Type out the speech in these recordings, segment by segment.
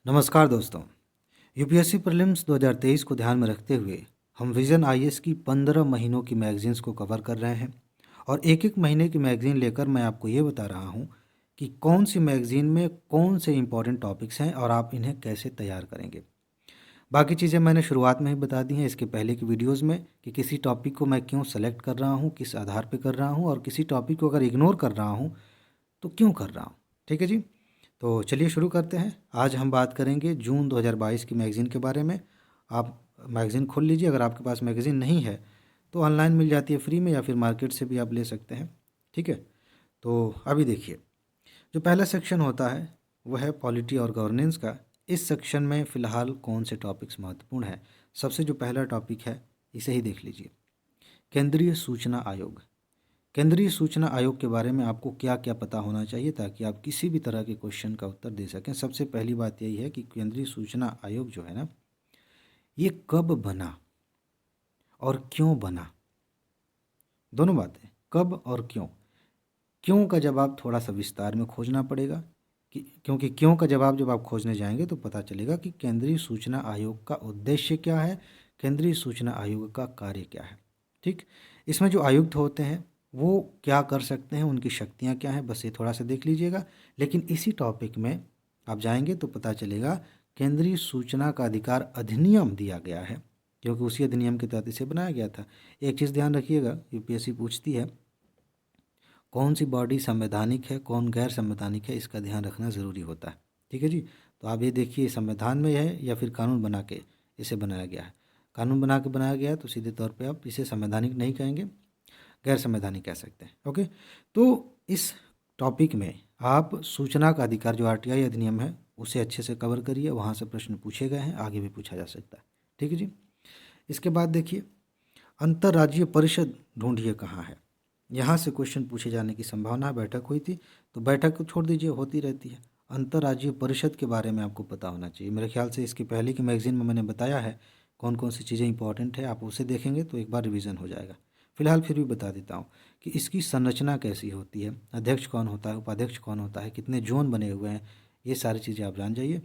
नमस्कार दोस्तों। UPSC prelims 2023 को ध्यान में रखते हुए हम विजन आईएएस की 15 महीनों की मैगजीन्स को कवर कर रहे हैं और एक एक महीने की मैगजीन लेकर मैं आपको ये बता रहा हूँ कि कौन सी मैगजीन में कौन से इंपॉर्टेंट टॉपिक्स हैं और आप इन्हें कैसे तैयार करेंगे। बाकी चीज़ें मैंने शुरुआत में ही बता दी हैं इसके पहले की वीडियोज़ में कि किसी टॉपिक को मैं क्यों सेलेक्ट कर रहा हूँ, किस आधार पर कर रहा हूँ और किसी टॉपिक को अगर इग्नोर कर रहा हूँ तो क्यों कर रहा हूँ। ठीक है जी। तो चलिए शुरू करते हैं। आज हम बात करेंगे जून 2022 की मैगज़ीन के बारे में। आप मैगज़ीन खोल लीजिए। अगर आपके पास मैगज़ीन नहीं है तो ऑनलाइन मिल जाती है फ्री में या फिर मार्केट से भी आप ले सकते हैं। ठीक है। तो अभी देखिए, जो पहला सेक्शन होता है वह है पॉलिटी और गवर्नेंस का। इस सेक्शन में फ़िलहाल कौन से टॉपिक्स महत्वपूर्ण हैं। सबसे जो पहला टॉपिक है इसे ही देख लीजिए, केंद्रीय सूचना आयोग। केंद्रीय सूचना आयोग के बारे में आपको क्या क्या पता होना चाहिए ताकि आप किसी भी तरह के क्वेश्चन का उत्तर दे सकें। सबसे पहली बात यही है कि केंद्रीय सूचना आयोग जो है ना, ये कब बना और क्यों बना। दोनों बातें, कब और क्यों। क्यों का जवाब थोड़ा सा विस्तार में खोजना पड़ेगा क्योंकि क्यों का जवाब जब आप खोजने जाएंगे तो पता चलेगा कि केंद्रीय सूचना आयोग का उद्देश्य क्या है, केंद्रीय सूचना आयोग का कार्य क्या है। ठीक, इसमें जो आयुक्त होते हैं वो क्या कर सकते हैं, उनकी शक्तियां क्या हैं, बस ये थोड़ा सा देख लीजिएगा। लेकिन इसी टॉपिक में आप जाएंगे तो पता चलेगा केंद्रीय सूचना का अधिकार अधिनियम दिया गया है क्योंकि उसी अधिनियम के तहत इसे बनाया गया था। एक चीज़ ध्यान रखिएगा, यूपीएससी पूछती है कौन सी बॉडी संवैधानिक है कौन गैर संवैधानिक है, इसका ध्यान रखना ज़रूरी होता है। ठीक है जी। तो आप ये देखिए संविधान में है या फिर कानून बना के इसे बनाया गया है। कानून बना के बनाया गया है तो सीधे तौर पे आप इसे संवैधानिक नहीं कहेंगे, गैर संवैधानिक कह सकते हैं। ओके, तो इस टॉपिक में आप सूचना का अधिकार जो आरटीआई अधिनियम है उसे अच्छे से कवर करिए। वहाँ से प्रश्न पूछे गए हैं, आगे भी पूछा जा सकता है। ठीक है जी। इसके बाद देखिए, अंतर्राज्यीय परिषद ढूंढिए कहाँ है। यहाँ से क्वेश्चन पूछे जाने की संभावना है। बैठक हुई थी तो बैठक को छोड़ दीजिए, होती रहती है। अंतर्राज्यीय परिषद के बारे में आपको पता होना चाहिए। मेरे ख्याल से इसके पहले की मैगजीन में मैंने बताया है कौन कौन सी चीज़ें इंपॉर्टेंट है, आप उसे देखेंगे तो एक बार रिवीजन हो जाएगा। फिलहाल फिर भी बता देता हूँ कि इसकी संरचना कैसी होती है, अध्यक्ष कौन होता है, उपाध्यक्ष कौन होता है, कितने जोन बने हुए हैं, ये सारी चीज़ें आप जान जाइए,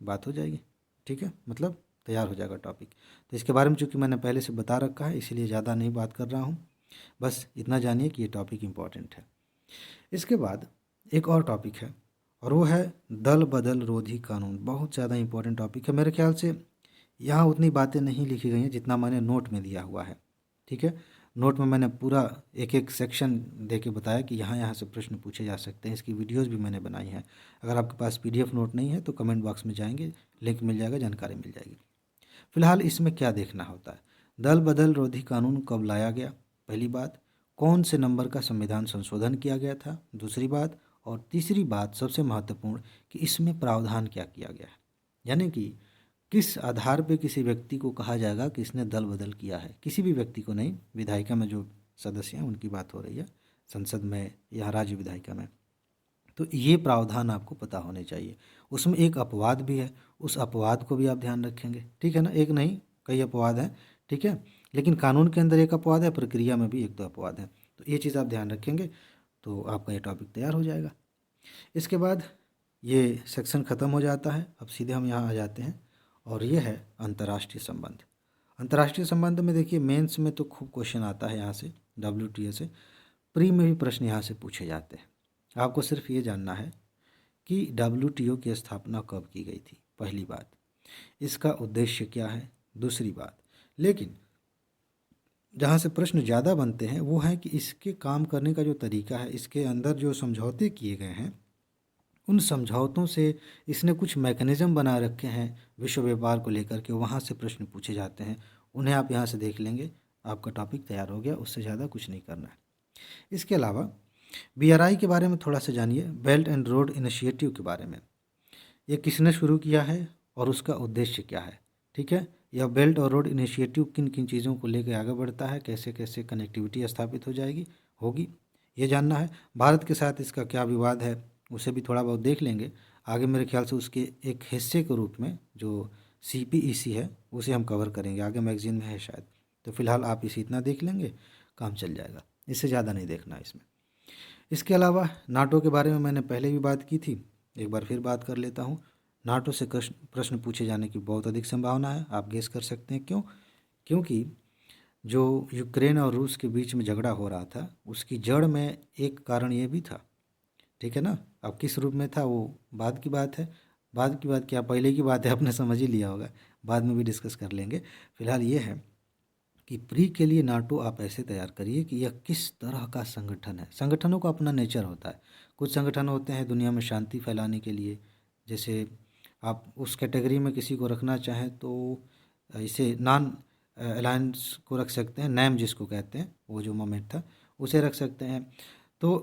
बात हो जाएगी। ठीक है, मतलब तैयार हो जाएगा टॉपिक। तो इसके बारे में चूँकि मैंने पहले से बता रखा है इसीलिए ज़्यादा नहीं बात कर रहा हूँ, बस इतना जानिए कि ये टॉपिक इम्पॉर्टेंट है। इसके बाद एक और टॉपिक है और वो है दल बदल रोधी कानून। बहुत ज़्यादा इम्पोर्टेंट टॉपिक है। मेरे ख्याल से यहाँ उतनी बातें नहीं लिखी गई हैं जितना मैंने नोट में दिया हुआ है। ठीक है, नोट में मैंने पूरा एक एक सेक्शन दे के बताया कि यहाँ यहाँ से प्रश्न पूछे जा सकते हैं। इसकी वीडियोज़ भी मैंने बनाई हैं। अगर आपके पास PDF नोट नहीं है तो कमेंट बॉक्स में जाएंगे, लिंक मिल जाएगा, जानकारी मिल जाएगी। फिलहाल इसमें क्या देखना होता है, दल बदल रोधी कानून कब लाया गया, पहली बात, कौन से नंबर का संविधान संशोधन किया गया था, दूसरी बात, और तीसरी बात सबसे महत्वपूर्ण कि इसमें प्रावधान क्या किया गया है। यानी कि किस आधार पे किसी व्यक्ति को कहा जाएगा कि इसने दल बदल किया है। किसी भी व्यक्ति को नहीं, विधायिका में जो सदस्य हैं उनकी बात हो रही है, संसद में या राज्य विधायिका में। तो ये प्रावधान आपको पता होने चाहिए। उसमें एक अपवाद भी है, उस अपवाद को भी आप ध्यान रखेंगे। ठीक है ना, एक नहीं कई अपवाद हैं। ठीक है, लेकिन कानून के अंदर एक अपवाद है, प्रक्रिया में भी एक दो अपवाद हैं। तो ये चीज़ आप ध्यान रखेंगे तो आपका ये टॉपिक तैयार हो जाएगा। इसके बाद ये सेक्शन ख़त्म हो जाता है। अब सीधे हम यहाँ आ जाते हैं और ये है अंतर्राष्ट्रीय संबंध। अंतर्राष्ट्रीय संबंध में देखिए मेंस में तो खूब क्वेश्चन आता है यहाँ से, WTA से। प्री में भी प्रश्न यहाँ से पूछे जाते हैं। आपको सिर्फ ये जानना है कि WTO की स्थापना कब की गई थी, पहली बात, इसका उद्देश्य क्या है, दूसरी बात। लेकिन जहाँ से प्रश्न ज़्यादा बनते हैं वो है कि इसके काम करने का जो तरीका है, इसके अंदर जो समझौते किए गए हैं उन समझौतों से इसने कुछ मैकेनिज़्म बना रखे हैं विश्व व्यापार को लेकर के, वहाँ से प्रश्न पूछे जाते हैं। उन्हें आप यहाँ से देख लेंगे, आपका टॉपिक तैयार हो गया, उससे ज़्यादा कुछ नहीं करना है। इसके अलावा BRI के बारे में थोड़ा सा जानिए, बेल्ट एंड रोड इनिशिएटिव के बारे में। ये किसने शुरू किया है और उसका उद्देश्य क्या है। ठीक है, यह बेल्ट और रोड इनिशिएटिव किन किन चीज़ों को लेकर आगे बढ़ता है, कैसे कैसे कनेक्टिविटी स्थापित हो जाएगी होगी, ये जानना है। भारत के साथ इसका क्या विवाद है उसे भी थोड़ा बहुत देख लेंगे। आगे मेरे ख्याल से उसके एक हिस्से के रूप में जो CPEC है उसे हम कवर करेंगे, आगे मैगजीन में है शायद। तो फिलहाल आप इसे इतना देख लेंगे, काम चल जाएगा, इससे ज़्यादा नहीं देखना इसमें। इसके अलावा नाटो के बारे में मैंने पहले भी बात की थी, एक बार फिर बात कर लेता हूँ। नाटो से प्रश्न पूछे जाने की बहुत अधिक संभावना है। आप गेस कर सकते हैं क्यों? क्योंकि जो यूक्रेन और रूस के बीच में झगड़ा हो रहा था, उसकी जड़ में एक कारण ये भी था, ठीक है ना। अब किस रूप में था वो बाद की बात है। बाद की बात क्या, पहले की बात है, आपने समझ ही लिया होगा, बाद में भी डिस्कस कर लेंगे। फिलहाल ये है कि प्री के लिए नाटो आप ऐसे तैयार करिए कि यह किस तरह का संगठन है। संगठनों का अपना नेचर होता है। कुछ संगठन होते हैं दुनिया में शांति फैलाने के लिए, जैसे आप उस कैटेगरी में किसी को रखना चाहें तो इसे नॉन अलायंस को रख सकते हैं, नैम जिसको कहते हैं, वो जो मोमेंट था उसे रख सकते हैं। तो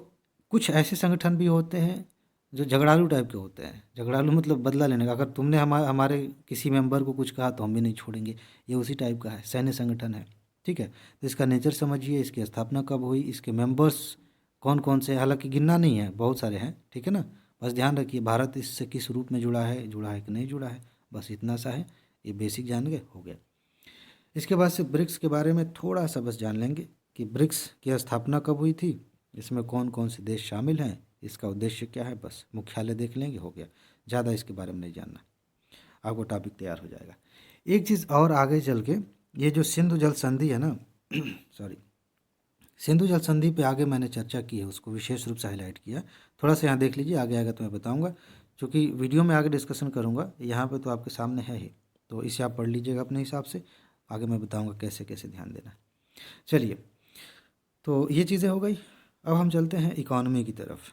कुछ ऐसे संगठन भी होते हैं जो झगड़ालू टाइप के होते हैं। झगड़ालू मतलब बदला लेने का, अगर तुमने हमारे किसी मेंबर को कुछ कहा तो हम भी नहीं छोड़ेंगे, ये उसी टाइप का है, सैन्य संगठन है, ठीक है। तो इसका नेचर समझिए, इसकी स्थापना कब हुई, इसके मेंबर्स कौन कौन से, हालांकि गिनना नहीं है, बहुत सारे हैं, ठीक है ना। बस ध्यान रखिए भारत इससे किस रूप में जुड़ा है कि नहीं जुड़ा है, बस इतना सा है, ये बेसिक जान गए, हो गया। इसके बाद से ब्रिक्स के बारे में थोड़ा सा बस जान लेंगे कि ब्रिक्स की स्थापना कब हुई थी, इसमें कौन कौन से देश शामिल हैं, इसका उद्देश्य क्या है, बस मुख्यालय देख लेंगे, हो गया। ज़्यादा इसके बारे में नहीं जानना, आपको टॉपिक तैयार हो जाएगा। एक चीज़ और आगे चल के, ये जो सिंधु जल संधि है ना सॉरी, सिंधु जल संधि पे आगे मैंने चर्चा की है, उसको विशेष रूप से हाईलाइट किया। थोड़ा सा यहाँ देख लीजिए, आगे आएगा तो मैं बताऊँगा, क्योंकि वीडियो में आगे डिस्कशन करूँगा, यहाँ पे तो आपके सामने है ही, तो इसे आप पढ़ लीजिएगा अपने हिसाब से, आगे मैं बताऊँगा कैसे कैसे ध्यान देना है। चलिए, तो ये चीज़ें हो गई। अब हम चलते हैं इकॉनमी की तरफ।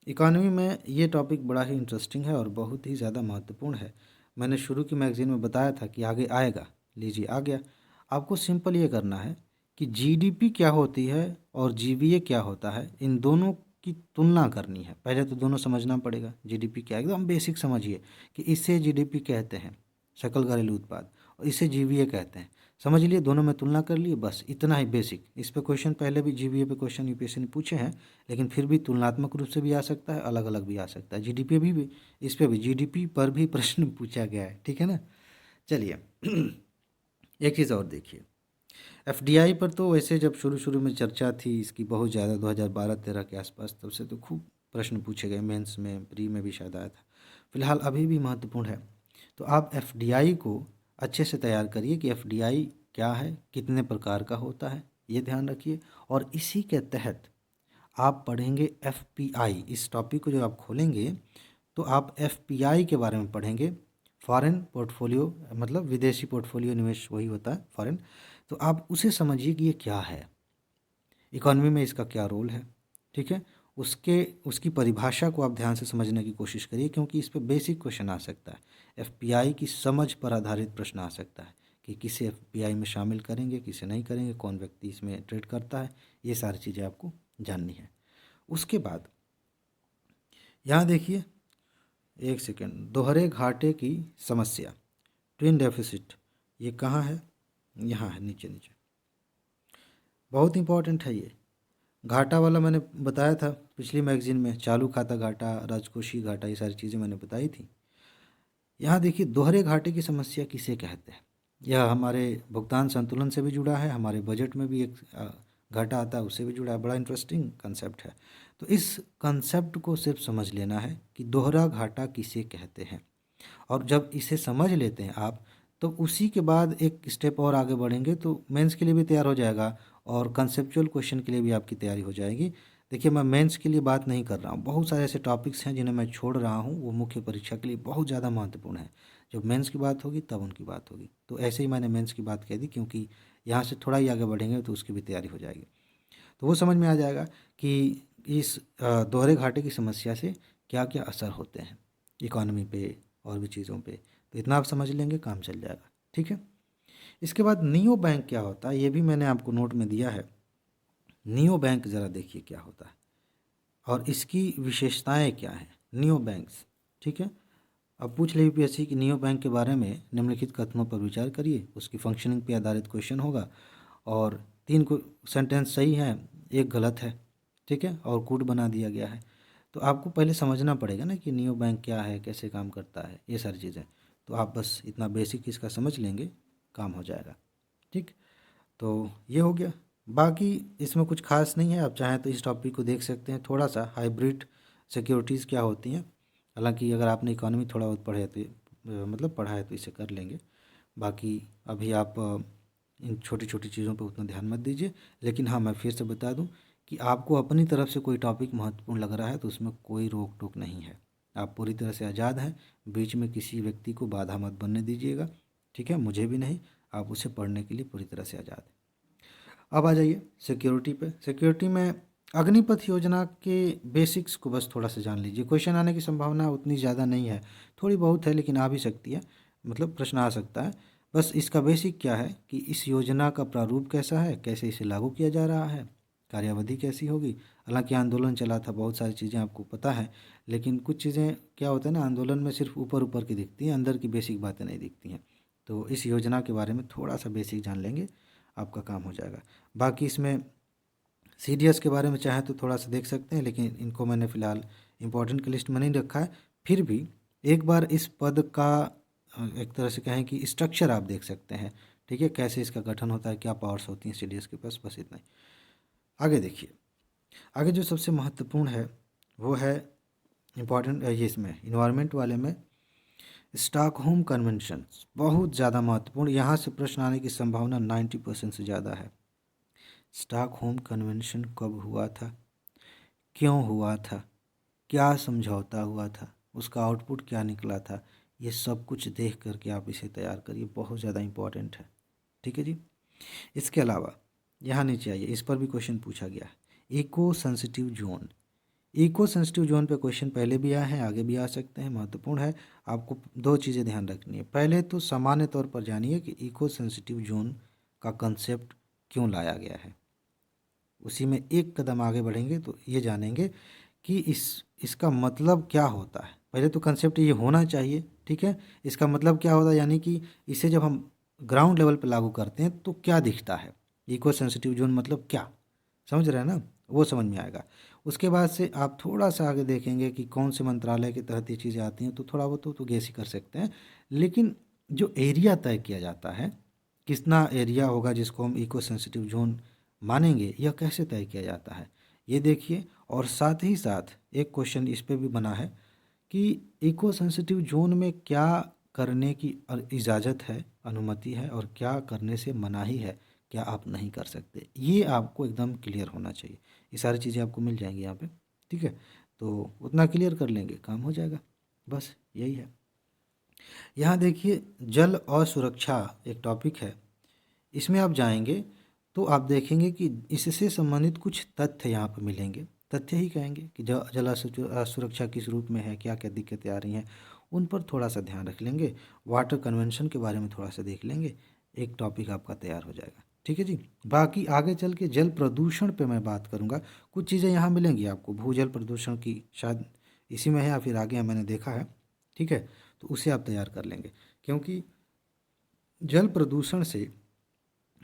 इकॉनमी में ये टॉपिक बड़ा ही इंटरेस्टिंग है और बहुत ही ज़्यादा महत्वपूर्ण है। मैंने शुरू की मैगज़ीन में बताया था कि आगे आएगा, लीजिए आ गया। आपको सिंपल ये करना है कि जीडीपी क्या होती है और जीवीए क्या होता है, इन दोनों की तुलना करनी है। पहले तो दोनों समझना पड़ेगा, जीडीपी क्या है, एकदम बेसिक समझिए कि इसे जीडीपी कहते हैं, सकल घरेलू उत्पाद, और इसे जीवीए कहते हैं। समझ लिए, दोनों में तुलना कर लिए, बस इतना ही बेसिक। इस पे क्वेश्चन पहले भी जीवीए पे क्वेश्चन यूपीएससी ने पूछे हैं, लेकिन फिर भी तुलनात्मक रूप से भी आ सकता है, अलग अलग भी आ सकता है। जीडीपी भी इस पे भी, जीडीपी पर भी प्रश्न पूछा गया है, ठीक है ना। चलिए एक चीज़ और देखिए, एफडीआई पर तो वैसे जब शुरू शुरू में चर्चा थी इसकी बहुत ज़्यादा, 2012-13 के आसपास, तब से तो खूब प्रश्न पूछे गए, मेंस में, प्री में भी शायद आया था। फिलहाल अभी भी महत्वपूर्ण है। तो आप एफडीआई को अच्छे से तैयार करिए कि एफडीआई क्या है, कितने प्रकार का होता है, ये ध्यान रखिए। और इसी के तहत आप पढ़ेंगे एफपीआई। इस टॉपिक को जब आप खोलेंगे तो आप एफपीआई के बारे में पढ़ेंगे, फॉरेन पोर्टफोलियो, मतलब विदेशी पोर्टफोलियो निवेश वही होता है, फॉरेन। तो आप उसे समझिए कि ये क्या है, इकॉनमी में इसका क्या रोल है, ठीक है। उसकी परिभाषा को आप ध्यान से समझने की कोशिश करिए, क्योंकि इस पे बेसिक क्वेश्चन आ सकता है। एफपीआई की समझ पर आधारित प्रश्न आ सकता है कि किसे एफपीआई में शामिल करेंगे, किसे नहीं करेंगे, कौन व्यक्ति इसमें ट्रेड करता है, ये सारी चीज़ें आपको जाननी है। उसके बाद यहाँ देखिए, एक सेकेंड, दोहरे घाटे की समस्या, ट्विन डेफिसिट, ये कहाँ है, यहाँ है, नीचे नीचे, बहुत इंपॉर्टेंट है ये। घाटा वाला मैंने बताया था पिछली मैगजीन में, चालू खाता घाटा, राजकोषीय घाटा, ये सारी चीज़ें मैंने बताई थी। यहाँ देखिए, दोहरे घाटे की समस्या किसे कहते हैं। यह हमारे भुगतान संतुलन से भी जुड़ा है, हमारे बजट में भी एक घाटा आता है, उससे भी जुड़ा है, बड़ा इंटरेस्टिंग कंसेप्ट है। तो इस कंसेप्ट को सिर्फ समझ लेना है कि दोहरा घाटा किसे कहते हैं, और जब इसे समझ लेते हैं आप, तो उसी के बाद एक स्टेप और आगे बढ़ेंगे तो मेंस के लिए भी तैयार हो जाएगा और कंसेप्चुअल क्वेश्चन के लिए भी आपकी तैयारी हो जाएगी। देखिए, मैं मेंस के लिए बात नहीं कर रहा हूँ, बहुत सारे ऐसे टॉपिक्स हैं जिन्हें मैं छोड़ रहा हूँ, वो मुख्य परीक्षा के लिए बहुत ज़्यादा महत्वपूर्ण है। जब मेंस की बात होगी तब उनकी बात होगी, तो ऐसे ही मैंने मेंस की बात कह दी, क्योंकि यहाँ से थोड़ा ही आगे बढ़ेंगे तो उसकी भी तैयारी हो जाएगी। तो वो समझ में आ जाएगा कि इस दोहरे घाटे की समस्या से क्या क्या असर होते हैं इकॉनमी पे और भी चीज़ों पे। तो इतना आप समझ लेंगे, काम चल जाएगा, ठीक है। इसके बाद नियो बैंक क्या होता है, ये भी मैंने आपको नोट में दिया है। नियो बैंक ज़रा देखिए क्या होता है और इसकी विशेषताएं क्या हैं, नियो बैंक्स, ठीक है। अब पूछ ले यूपीएससी कि नियो बैंक के बारे में निम्नलिखित कथनों पर विचार करिए, उसकी फंक्शनिंग पे आधारित क्वेश्चन होगा, और 3 को सेंटेंस सही हैं, एक गलत है, ठीक है, और कोड बना दिया गया है। तो आपको पहले समझना पड़ेगा ना कि नियो बैंक क्या है, कैसे काम करता है, ये सारी चीज़ें। तो आप बस इतना बेसिक इसका समझ लेंगे, काम हो जाएगा, ठीक। तो ये हो गया, बाकी इसमें कुछ खास नहीं है। आप चाहें तो इस टॉपिक को देख सकते हैं, थोड़ा सा हाइब्रिड सिक्योरिटीज़ क्या होती हैं। हालांकि अगर आपने इकोनॉमी थोड़ा बहुत पढ़े तो मतलब पढ़ा है तो इसे कर लेंगे। बाकी अभी आप इन छोटी छोटी चीज़ों पर उतना ध्यान मत दीजिए। लेकिन हाँ, मैं फिर से बता दूं कि आपको अपनी तरफ से कोई टॉपिक महत्वपूर्ण लग रहा है तो उसमें कोई रोक टोक नहीं है। आप पूरी तरह से आज़ाद हैं, बीच में किसी व्यक्ति को बाधा मत बनने दीजिएगा, ठीक है? मुझे भी नहीं, आप उसे पढ़ने के लिए पूरी तरह से आज़ाद हैं। अब आ जाइए सिक्योरिटी पे। सिक्योरिटी में अग्निपथ योजना के बेसिक्स को बस थोड़ा सा जान लीजिए। क्वेश्चन आने की संभावना उतनी ज़्यादा नहीं है, थोड़ी बहुत है लेकिन आ भी सकती है, मतलब प्रश्न आ सकता है। बस इसका बेसिक क्या है कि इस योजना का प्रारूप कैसा है, कैसे इसे लागू किया जा रहा है, कार्यावधि कैसी होगी। हालांकि आंदोलन चला था, बहुत सारी चीज़ें आपको पता है, लेकिन कुछ चीज़ें क्या होता है ना, आंदोलन में सिर्फ ऊपर ऊपर की दिखती हैं, अंदर की बेसिक बातें नहीं दिखती हैं। तो इस योजना के बारे में थोड़ा सा बेसिक जान लेंगे, आपका काम हो जाएगा। बाकी इसमें सीडीएस के बारे में चाहे तो थोड़ा सा देख सकते हैं, लेकिन इनको मैंने फ़िलहाल इम्पोर्टेंट की लिस्ट में नहीं रखा है। फिर भी एक बार इस पद का एक तरह से कहें कि स्ट्रक्चर आप देख सकते हैं, ठीक है? कैसे इसका गठन होता है, क्या पावर्स होती हैं सीडीएस के पास, बस इतना ही। आगे देखिए, आगे जो सबसे महत्वपूर्ण है वो है इम्पॉर्टेंट, ये इसमें इन्वायरमेंट वाले में स्टॉकहोम कन्वेंशन बहुत ज़्यादा महत्वपूर्ण। यहाँ से प्रश्न आने की संभावना 90% से ज़्यादा है। स्टॉकहोम कन्वेंशन कब हुआ था, क्यों हुआ था, क्या समझौता हुआ था, उसका आउटपुट क्या निकला था, ये सब कुछ देख करके आप इसे तैयार करिए, बहुत ज़्यादा इम्पोर्टेंट है, ठीक है जी। इसके अलावा यहाँ नीचे आइए, इस पर भी क्वेश्चन पूछा गया है, eco sensitive zone. Eco sensitive zone पे क्वेश्चन पहले भी आए हैं, आगे भी आ सकते हैं, महत्वपूर्ण है। आपको दो चीज़ें ध्यान रखनी है। पहले तो सामान्य तौर पर जानिए कि इको सेंसिटिव जोन का कंसेप्ट क्यों लाया गया है। उसी में एक कदम आगे बढ़ेंगे तो ये जानेंगे कि इसका मतलब क्या होता है। पहले तो कंसेप्ट ये होना चाहिए, ठीक है? इसका मतलब क्या होता है, यानी कि इसे जब हम ग्राउंड लेवल पे लागू करते हैं तो क्या दिखता है। इको सेंसिटिव जोन मतलब क्या, समझ रहे हैं ना? वो समझ में आएगा। उसके बाद से आप थोड़ा सा आगे देखेंगे कि कौन से मंत्रालय के तहत ये चीज़ें आती हैं, तो थोड़ा बहुत तो गेस ही कर सकते हैं। लेकिन जो एरिया तय किया जाता है, कितना एरिया होगा जिसको हम इको सेंसिटिव जोन मानेंगे, यह कैसे तय किया जाता है, ये देखिए। और साथ ही साथ एक क्वेश्चन इस पे भी बना है कि इको सेंसिटिव जोन में क्या करने की इजाज़त है, अनुमति है, और क्या करने से मनाही है, क्या आप नहीं कर सकते। ये आपको एकदम क्लियर होना चाहिए। ये सारी चीज़ें आपको मिल जाएंगी यहाँ पे, ठीक है? तो उतना क्लियर कर लेंगे, काम हो जाएगा, बस यही है। यहाँ देखिए, जल और सुरक्षा एक टॉपिक है। इसमें आप जाएंगे तो आप देखेंगे कि इससे संबंधित कुछ तथ्य यहाँ पर मिलेंगे। तथ्य ही कहेंगे कि जल असुरक्षा किस रूप में है, क्या क्या दिक्कतें आ रही हैं, उन पर थोड़ा सा ध्यान रख लेंगे। वाटर कन्वेंशन के बारे में थोड़ा सा देख लेंगे, एक टॉपिक आपका तैयार हो जाएगा, ठीक है जी। बाकी आगे चल के जल प्रदूषण पे मैं बात करूँगा। कुछ चीज़ें यहाँ मिलेंगी आपको, भूजल प्रदूषण की शायद इसी में है या फिर आगे है, मैंने देखा है, ठीक है? तो उसे आप तैयार कर लेंगे, क्योंकि जल प्रदूषण से,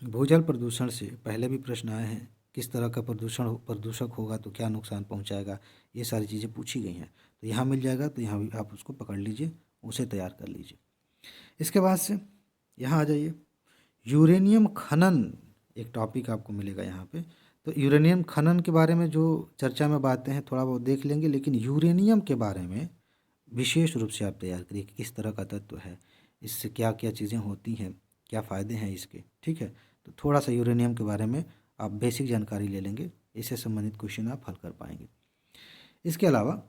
भूजल प्रदूषण से पहले भी प्रश्न आए हैं। किस तरह का प्रदूषक होगा तो क्या नुकसान पहुंचाएगा, ये सारी चीज़ें पूछी गई हैं। तो यहाँ मिल जाएगा, तो यहाँ भी आप उसको पकड़ लीजिए, उसे तैयार कर लीजिए। इसके बाद से यहाँ आ जाइए, यूरेनियम खनन एक टॉपिक आपको मिलेगा यहाँ पे। तो यूरेनियम खनन के बारे में जो चर्चा में बातें हैं थोड़ा बहुत देख लेंगे, लेकिन यूरेनियम के बारे में विशेष रूप से आप तैयार करिए कि किस तरह का तत्व है, इससे क्या क्या चीज़ें होती हैं, क्या फ़ायदे हैं इसके, ठीक है? तो थोड़ा सा यूरेनियम के बारे में आप बेसिक जानकारी ले लेंगे, इससे संबंधित क्वेश्चन आप हल कर पाएंगे। इसके अलावा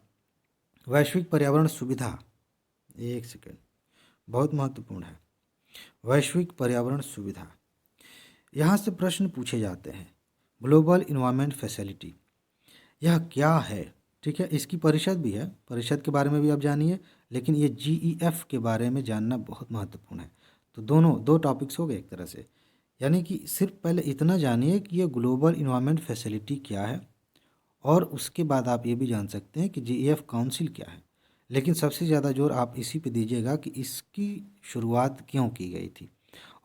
वैश्विक पर्यावरण सुविधा, एक सेकेंड, बहुत महत्वपूर्ण है। वैश्विक पर्यावरण सुविधा, यहाँ से प्रश्न पूछे जाते हैं। ग्लोबल इन्वायरमेंट फैसिलिटी, यह क्या है, ठीक है? इसकी परिषद भी है, परिषद के बारे में भी आप जानिए, लेकिन ये जीईएफ के बारे में जानना बहुत महत्वपूर्ण है। तो दोनों दो टॉपिक्स हो गए एक तरह से, यानी कि सिर्फ पहले इतना जानिए कि ये ग्लोबल इन्वायरमेंट फैसिलिटी क्या है, और उसके बाद आप ये भी जान सकते हैं कि जीईएफ काउंसिल क्या है। लेकिन सबसे ज़्यादा जोर आप इसी पे दीजिएगा कि इसकी शुरुआत क्यों की गई थी।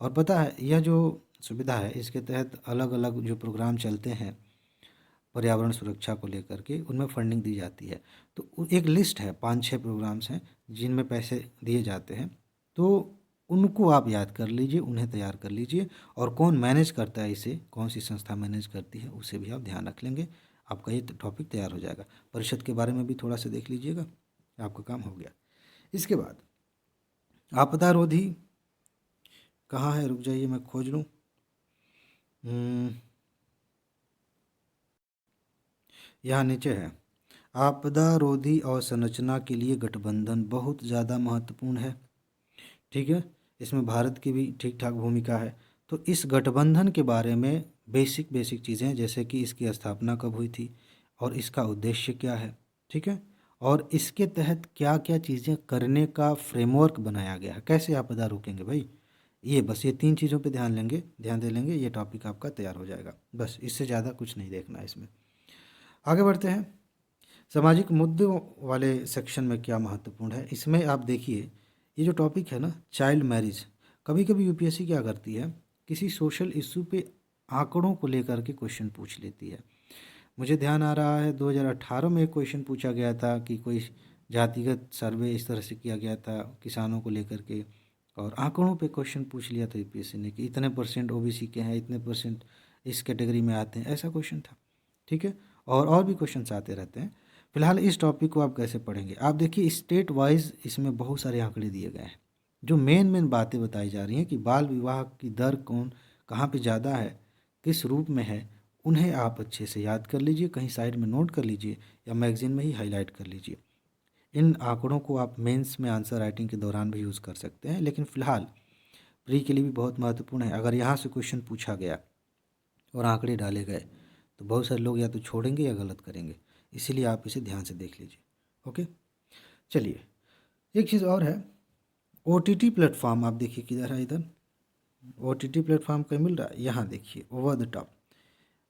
और पता है, यह जो सुविधा है इसके तहत अलग अलग जो प्रोग्राम चलते हैं पर्यावरण सुरक्षा को लेकर के, उनमें फंडिंग दी जाती है। तो एक लिस्ट है, 5-6 प्रोग्राम्स हैं जिनमें पैसे दिए जाते हैं। तो उनको आप याद कर लीजिए, उन्हें तैयार कर लीजिए, और कौन मैनेज करता है इसे, कौन सी संस्था मैनेज करती है, उसे भी आप ध्यान रख लेंगे, आपका ये टॉपिक तैयार हो जाएगा। परिषद के बारे में भी थोड़ा सा देख लीजिएगा, आपका काम हो गया। इसके बाद आपदा रोधी कहाँ है, रुक जाइए मैं खोज लूँ। यहाँ नीचे है। आपदा रोधी अवसंरचना के लिए गठबंधन बहुत ज़्यादा महत्वपूर्ण है। ठीक है, इसमें भारत की भी ठीक ठाक भूमिका है। तो इस गठबंधन के बारे में बेसिक बेसिक चीज़ें, जैसे कि इसकी स्थापना कब हुई थी और इसका उद्देश्य क्या है, ठीक है, और इसके तहत क्या क्या चीज़ें करने का फ्रेमवर्क बनाया गया है, कैसे आपदा रोकेंगे भाई, ये बस ये 3 चीज़ों पे ध्यान दे लेंगे, ये टॉपिक आपका तैयार हो जाएगा। बस इससे ज़्यादा कुछ नहीं देखना है इसमें। आगे बढ़ते हैं। सामाजिक मुद्दों वाले सेक्शन में क्या महत्वपूर्ण है, इसमें आप देखिए ये जो टॉपिक है ना, चाइल्ड मैरिज। कभी कभी यूपीएससी क्या करती है, किसी सोशल इशू पे आंकड़ों को लेकर के क्वेश्चन पूछ लेती है। मुझे ध्यान आ रहा है 2018 में एक क्वेश्चन पूछा गया था कि कोई जातिगत सर्वे इस तरह से किया गया था किसानों को लेकर के, और आंकड़ों पे क्वेश्चन पूछ लिया था यूपीएससी ने कि इतने परसेंट ओबीसी के हैं, इतने परसेंट इस कैटेगरी में आते हैं, ऐसा क्वेश्चन था। ठीक है, और भी क्वेश्चंस आते रहते हैं। फिलहाल इस टॉपिक को आप कैसे पढ़ेंगे, आप देखिए स्टेट वाइज इसमें बहुत सारे आंकड़े दिए गए हैं। जो मेन बातें बताई जा रही हैं कि बाल विवाह की दर कहाँ पे ज़्यादा है, किस रूप में है, उन्हें आप अच्छे से याद कर लीजिए, कहीं साइड में नोट कर लीजिए या मैगजीन में ही हाईलाइट कर लीजिए। इन आंकड़ों को आप मेंस में आंसर राइटिंग के दौरान भी यूज़ कर सकते हैं, लेकिन फ़िलहाल प्री के लिए भी बहुत महत्वपूर्ण है। अगर यहाँ से क्वेश्चन पूछा गया और आंकड़े डाले गए तो बहुत सारे लोग या तो छोड़ेंगे या गलत करेंगे, इसीलिए आप इसे ध्यान से देख लीजिए। ओके, चलिए एक चीज़ और है, ओटीटी प्लेटफॉर्म। आप देखिए किधर है, इधर ओटीटी प्लेटफॉर्म कहीं मिल रहा है, यहाँ देखिए ओवर द टॉप।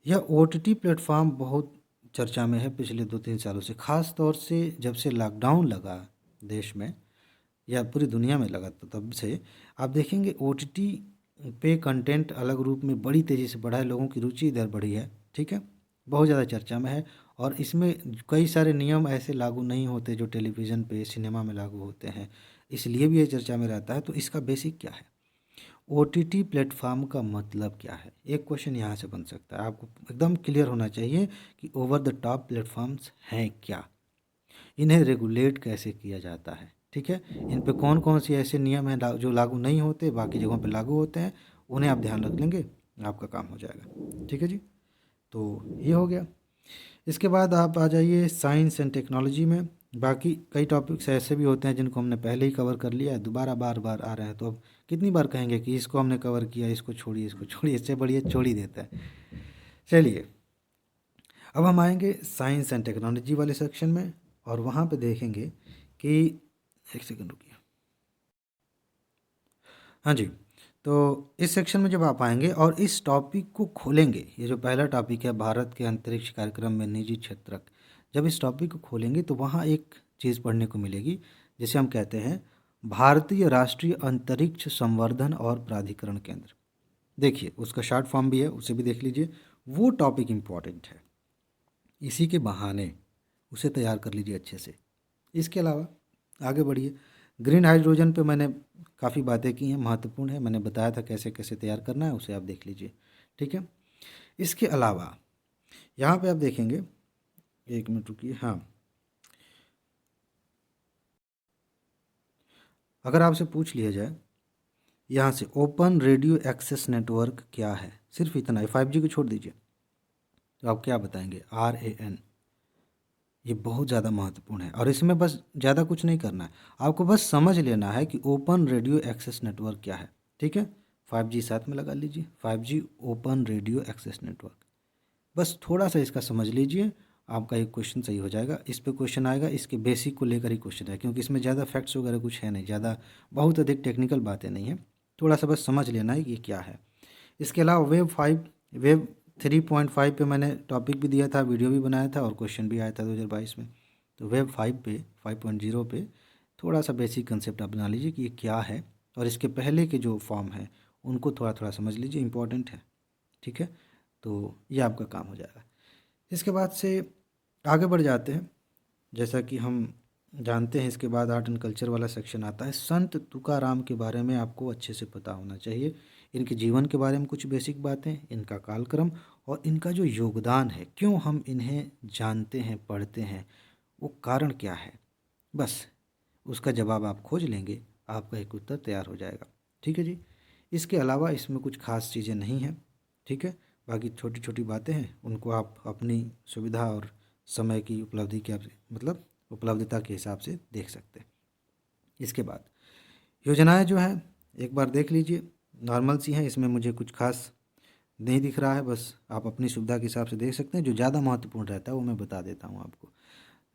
यह ओटीटी प्लेटफॉर्म बहुत चर्चा में है पिछले 2-3 सालों से, ख़ास तौर से जब से लॉकडाउन लगा देश में या पूरी दुनिया में लगा, तो तब से आप देखेंगे ओटीटी पे कंटेंट अलग रूप में बड़ी तेज़ी से बढ़ा है, लोगों की रुचि इधर बढ़ी है। ठीक है, बहुत ज़्यादा चर्चा में है, और इसमें कई सारे नियम ऐसे लागू नहीं होते जो टेलीविज़न पे सिनेमा में लागू होते हैं, इसलिए भी ये चर्चा में रहता है। तो इसका बेसिक क्या है, ओटीटी प्लेटफॉर्म का मतलब क्या है, एक क्वेश्चन यहाँ से बन सकता है। आपको एकदम क्लियर होना चाहिए कि ओवर द टॉप प्लेटफॉर्म्स हैं क्या, इन्हें रेगुलेट कैसे किया जाता है। ठीक है, इन पे कौन कौन से ऐसे नियम हैं जो लागू नहीं होते, बाकी जगहों पे लागू होते हैं, उन्हें आप ध्यान रख लेंगे, आपका काम हो जाएगा। ठीक है जी, तो ये हो गया। इसके बाद आप आ जाइए साइंस एंड टेक्नोलॉजी में। बाकी कई टॉपिक्स ऐसे भी होते हैं जिनको हमने पहले ही कवर कर लिया है, दोबारा बार बार आ रहे हैं, तो अब कितनी बार कहेंगे कि इसको हमने कवर किया, इसको छोड़िए, इसको छोड़िए, इससे बढ़िया छोड़ ही देता है। चलिए अब हम आएंगे साइंस एंड टेक्नोलॉजी वाले सेक्शन में, और वहाँ पे देखेंगे कि एक सेकंड रुकिए। हाँ जी, तो इस सेक्शन में जब आप आएंगे और इस टॉपिक को खोलेंगे, ये जो पहला टॉपिक है भारत के अंतरिक्ष कार्यक्रम में निजी क्षेत्रक, जब इस टॉपिक को खोलेंगे तो वहाँ एक चीज़ पढ़ने को मिलेगी जिसे हम कहते हैं भारतीय राष्ट्रीय अंतरिक्ष संवर्धन और प्राधिकरण केंद्र। देखिए उसका शॉर्ट फॉर्म भी है, उसे भी देख लीजिए, वो टॉपिक इम्पॉर्टेंट है, इसी के बहाने उसे तैयार कर लीजिए अच्छे से। इसके अलावा आगे बढ़िए, ग्रीन हाइड्रोजन पे मैंने काफ़ी बातें की हैं, महत्वपूर्ण है, मैंने बताया था कैसे कैसे तैयार करना है, उसे आप देख लीजिए। ठीक है, इसके अलावा यहाँ पे आप देखेंगे, एक मिनट रुकिए, हाँ, अगर आपसे पूछ लिया जाए यहाँ से ओपन रेडियो एक्सेस नेटवर्क क्या है, सिर्फ इतना ही, 5G को छोड़ दीजिए, तो आप क्या बताएंगे, RAN। ये बहुत ज़्यादा महत्वपूर्ण है, और इसमें बस ज़्यादा कुछ नहीं करना है, आपको बस समझ लेना है कि ओपन रेडियो एक्सेस नेटवर्क क्या है। ठीक है, 5G साथ में लगा लीजिए, 5G open radio access network, बस थोड़ा सा इसका समझ लीजिए, आपका एक क्वेश्चन सही हो जाएगा। इस पे क्वेश्चन आएगा, इसके बेसिक को लेकर ही क्वेश्चन है, क्योंकि इसमें ज़्यादा फैक्ट्स वगैरह कुछ है नहीं, ज़्यादा बहुत अधिक टेक्निकल बातें नहीं है, थोड़ा सा बस समझ लेना है कि ये क्या है। इसके अलावा वेब 3.5 पे मैंने टॉपिक भी दिया था, वीडियो भी बनाया था, और क्वेश्चन भी आया था 2022 में। तो वेब 5.0 पे थोड़ा सा बेसिक कंसेप्ट आप बना लीजिए कि ये क्या है, और इसके पहले के जो फॉर्म है उनको थोड़ा थोड़ा समझ लीजिए, इंपॉर्टेंट है। ठीक है, तो ये आपका काम हो जाएगा। इसके बाद से आगे बढ़ जाते हैं, जैसा कि हम जानते हैं इसके बाद आर्ट एंड कल्चर वाला सेक्शन आता है। संत तुकाराम के बारे में आपको अच्छे से पता होना चाहिए, इनके जीवन के बारे में कुछ बेसिक बातें, इनका कालक्रम और इनका जो योगदान है, क्यों हम इन्हें जानते हैं, पढ़ते हैं, वो कारण क्या है, बस उसका जवाब आप खोज लेंगे, आपका एक उत्तर तैयार हो जाएगा। ठीक है जी। इसके अलावा इसमें कुछ खास चीज़ें नहीं हैं। ठीक है, बाकी छोटी छोटी बातें हैं, उनको आप अपनी सुविधा और समय की उपलब्धि के मतलब उपलब्धता के हिसाब से देख सकते हैं। इसके बाद योजनाएं जो हैं एक बार देख लीजिए, नॉर्मल सी हैं, इसमें मुझे कुछ खास नहीं दिख रहा है, बस आप अपनी सुविधा के हिसाब से देख सकते हैं। जो ज़्यादा महत्वपूर्ण रहता है वो मैं बता देता हूँ आपको।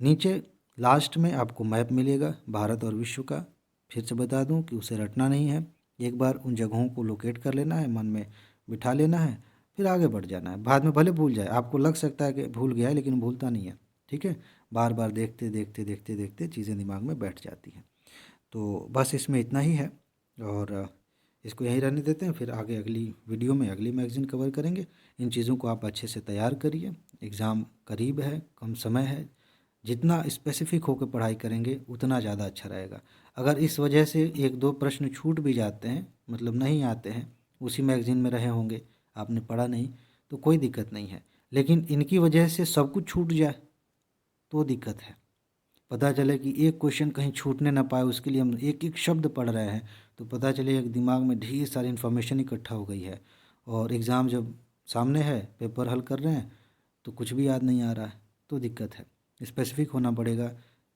नीचे लास्ट में आपको मैप मिलेगा भारत और विश्व का। फिर से बता दूं कि उसे रटना नहीं है, एक बार उन जगहों को लोकेट कर लेना है, मन में बिठा लेना है, फिर आगे बढ़ जाना है। बाद में भले भूल जाए, आपको लग सकता है कि भूल गया है, लेकिन भूलता नहीं है। ठीक है, बार बार देखते देखते देखते देखते चीज़ें दिमाग में बैठ जाती हैं। तो बस इसमें इतना ही है, और इसको यहीं रहने देते हैं। फिर आगे अगली वीडियो में अगली मैगज़ीन कवर करेंगे। इन चीज़ों को आप अच्छे से तैयार करिए, एग्ज़ाम करीब है, कम समय है। जितना स्पेसिफिक होकर पढ़ाई करेंगे उतना ज़्यादा अच्छा रहेगा। अगर इस वजह से एक दो प्रश्न छूट भी जाते हैं, मतलब नहीं आते हैं, उसी मैगज़ीन में रहे होंगे, आपने पढ़ा नहीं, तो कोई दिक्कत नहीं है। लेकिन इनकी वजह से सब कुछ छूट जाए तो दिक्कत है। पता चले कि एक क्वेश्चन कहीं छूटने ना पाए, उसके लिए हम एक एक शब्द पढ़ रहे हैं, तो पता चले कि दिमाग में ढेर सारी इन्फॉर्मेशन इकट्ठा हो गई है, और एग्ज़ाम जब सामने है, पेपर हल कर रहे हैं, तो कुछ भी याद नहीं आ रहा है, तो दिक्कत है। स्पेसिफिक होना पड़ेगा,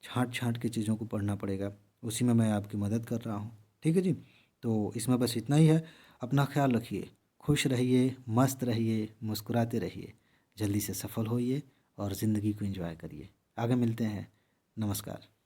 छाँट छाँट के चीज़ों को पढ़ना पड़ेगा, उसी में मैं आपकी मदद कर रहा हूँ। ठीक है जी, तो इसमें बस इतना ही है। अपना ख्याल रखिए, खुश रहिए, मस्त रहिए, मुस्कुराते रहिए, जल्दी से सफल होइए और ज़िंदगी को एंजॉय करिए। आगे मिलते हैं। नमस्कार।